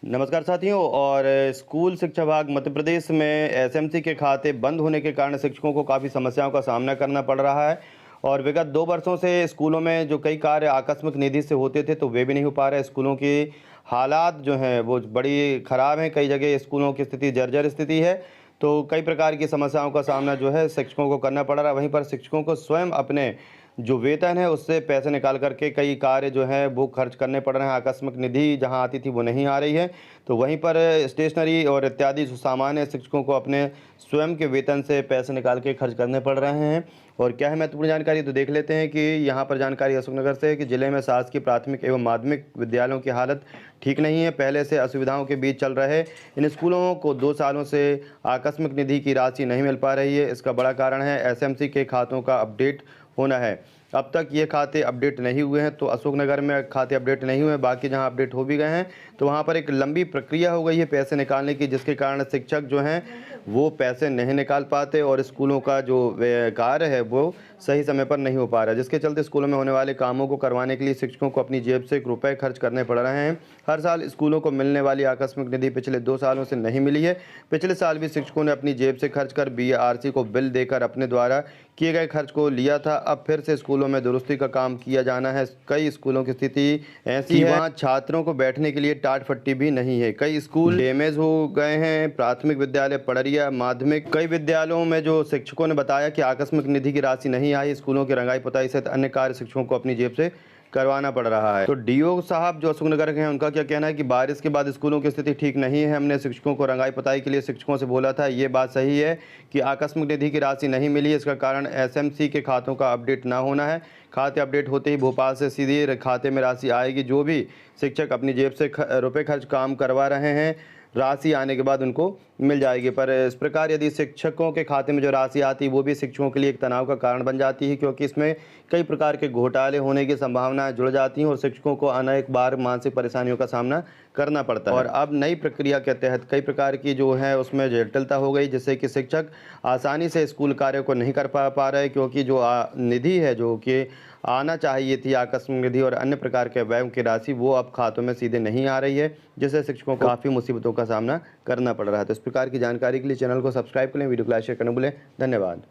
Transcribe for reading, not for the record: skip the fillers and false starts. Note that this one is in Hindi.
नमस्कार साथियों। और स्कूल शिक्षा विभाग मध्य प्रदेश में एसएमसी के खाते बंद होने के कारण शिक्षकों को काफ़ी समस्याओं का सामना करना पड़ रहा है। और विगत 2 वर्षों से स्कूलों में जो कई कार्य आकस्मिक निधि से होते थे तो वे भी नहीं हो पा रहे। स्कूलों की हालात जो हैं वो बड़ी ख़राब हैं। कई जगह स्कूलों की स्थिति जर्जर स्थिति है। तो कई प्रकार की समस्याओं का सामना जो है शिक्षकों को करना पड़ रहा है। वहीं पर शिक्षकों को स्वयं अपने जो वेतन है उससे पैसे निकाल करके कई कार्य जो है वो खर्च करने पड़ रहे हैं। आकस्मिक निधि जहां आती थी वो नहीं आ रही है। तो वहीं पर स्टेशनरी और इत्यादि जो सामान है शिक्षकों को अपने स्वयं के वेतन से पैसे निकाल के खर्च करने पड़ रहे हैं। और क्या है महत्वपूर्ण जानकारी, तो देख लेते हैं कि यहाँ पर जानकारी अशोकनगर से है कि जिले में शासकीय प्राथमिक एवं माध्यमिक विद्यालयों की हालत ठीक नहीं है। पहले से असुविधाओं के बीच चल रहे इन स्कूलों को 2 सालों से आकस्मिक निधि की राशि नहीं मिल पा रही है। इसका बड़ा कारण है एसएमसी के खातों का अपडेट होना है। अब तक ये खाते अपडेट नहीं हुए हैं। तो अशोकनगर में खाते अपडेट नहीं हुए हैं, बाकी जहां अपडेट हो भी गए हैं तो वहां पर एक लंबी प्रक्रिया हो गई है पैसे निकालने की, जिसके कारण शिक्षक जो हैं वो पैसे नहीं निकाल पाते और स्कूलों का जो कार्य है वो सही समय पर नहीं हो पा रहा है, जिसके चलते स्कूलों में होने वाले कामों को करवाने के लिए शिक्षकों को अपनी जेब से रुपए खर्च करने पड़ रहे हैं। हर साल स्कूलों को मिलने वाली आकस्मिक निधि पिछले 2 सालों से नहीं मिली है। पिछले साल भी शिक्षकों ने अपनी जेब से खर्च कर बीआरसी को बिल देकर अपने द्वारा किए गए खर्च को लिया था। अब फिर से स्कूलों में दुरुस्ती का काम किया जाना है। कई स्कूलों की स्थिति ऐसी है वहाँ छात्रों को बैठने के लिए टाट फट्टी भी नहीं है। कई स्कूल डैमेज हो गए हैं। प्राथमिक विद्यालय पड़रिया, माध्यमिक, कई विद्यालयों में जो शिक्षकों ने बताया कि आकस्मिक निधि की राशि नहीं आई। स्कूलों की रंगाई पुताई सहित अन्य कार्य शिक्षकों को अपनी जेब से करवाना पड़ रहा है। तो डीओ साहब जो अशोकनगर के हैं उनका क्या कहना है कि बारिश के बाद स्कूलों की स्थिति ठीक नहीं है। हमने शिक्षकों को रंगाई पुताई के लिए शिक्षकों से बोला था। ये बात सही है कि आकस्मिक निधि की राशि नहीं मिली है। इसका कारण एसएमसी के खातों का अपडेट ना होना है। खाते अपडेट होते ही भोपाल से सीधे खाते में राशि आएगी। जो भी शिक्षक अपनी जेब से रुपये खर्च काम करवा रहे हैं, राशि आने के बाद उनको मिल जाएगी। पर इस प्रकार यदि शिक्षकों के खाते में जो राशि आती है वो भी शिक्षकों के लिए एक तनाव का कारण बन जाती है, क्योंकि इसमें कई प्रकार के घोटाले होने की संभावनाएं जुड़ जाती हैं और शिक्षकों को अनेक बार मानसिक परेशानियों का सामना करना पड़ता है। और अब नई प्रक्रिया के तहत कई प्रकार की जो है उसमें जटिलता हो गई, जिससे कि शिक्षक आसानी से स्कूल कार्य को नहीं कर पा रहे, क्योंकि जो निधि है जो कि आना चाहिए थी आकस्मिक निधि और अन्य प्रकार के व्ययों की राशि वो अब खातों में सीधे नहीं आ रही है, जिससे शिक्षकों को काफ़ी मुसीबतों का सामना करना पड़ रहा है। तो इस प्रकार की जानकारी के लिए चैनल को सब्सक्राइब करें, वीडियो को लाइक शेयर करना भूलें। धन्यवाद।